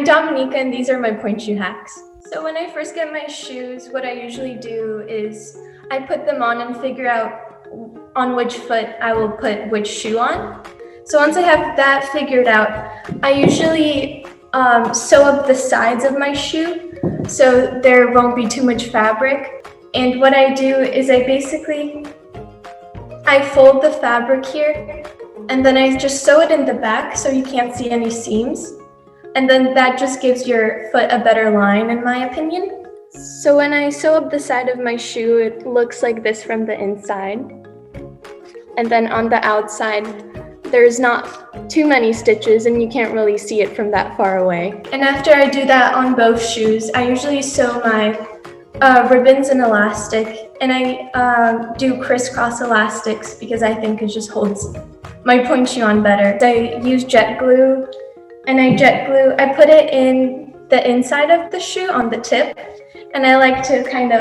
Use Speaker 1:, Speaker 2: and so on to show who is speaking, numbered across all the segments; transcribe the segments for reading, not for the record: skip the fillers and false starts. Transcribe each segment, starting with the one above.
Speaker 1: I'm Dominica, and these are my point shoe hacks. So when I first get my shoes, what I usually do is I put them on and figure out on which foot I will put which shoe on. So once I have that figured out, I usually sew up the sides of my shoe so there won't be too much fabric. And what I do is I fold the fabric here, and then I just sew it in the back so you can't see any seams. And then that just gives your foot a better line, in my opinion. So when I sew up the side of my shoe, it looks like this from the inside. And then on the outside, there's not too many stitches and you can't really see it from that far away. And after I do that on both shoes, I usually sew my ribbons and elastic, and I do crisscross elastics because I think it just holds my point shoe on better. I use jet glue, and I put it in the inside of the shoe on the tip, and I like to kind of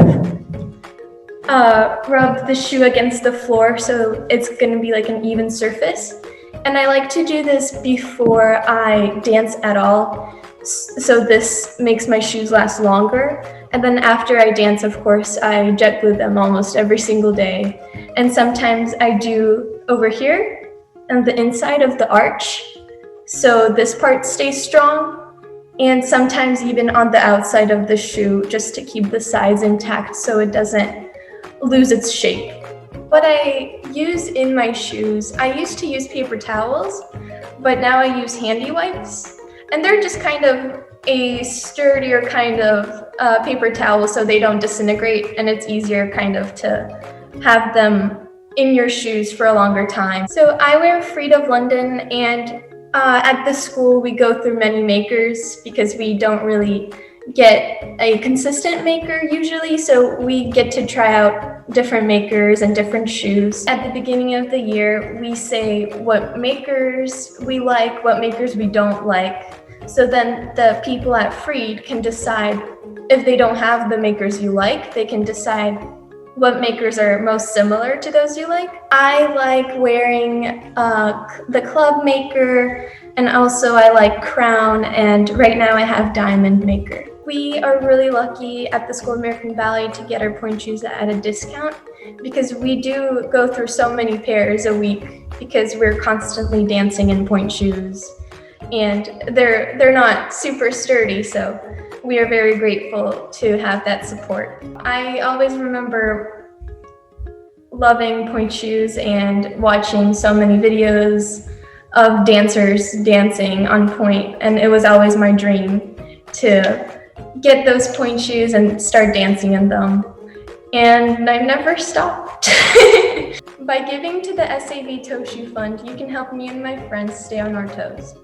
Speaker 1: rub the shoe against the floor so it's going to be like an even surface. And I like to do this before I dance at all, so this makes my shoes last longer. And then after I dance, of course, I jet glue them almost every single day. And sometimes I do over here on the inside of the arch, so this part stays strong, and sometimes even on the outside of the shoe just to keep the sides intact so it doesn't lose its shape. What I use in my shoes, I used to use paper towels, but now I use handy wipes, and they're just kind of a sturdier kind of paper towel so they don't disintegrate, and it's easier kind of to have them in your shoes for a longer time. So I wear Fried of London, and at the school we go through many makers because we don't really get a consistent maker usually, so we get to try out different makers and different shoes. At the beginning of the year, we say what makers we like, what makers we don't like, so then the people at Fried can decide if they don't have the makers you like, they can decide what makers are most similar to those you like. I like wearing the Club Maker, and also I like Crown, and right now I have Diamond Maker. We are really lucky at the School of American Ballet to get our point shoes at a discount because we do go through so many pairs a week because we're constantly dancing in point shoes, and they're not super sturdy, so we are very grateful to have that support. I always remember loving point shoes and watching so many videos of dancers dancing on point, and it was always my dream to get those point shoes and start dancing in them. And I've never stopped. By giving to the SAV Toe Shoe Fund, you can help me and my friends stay on our toes.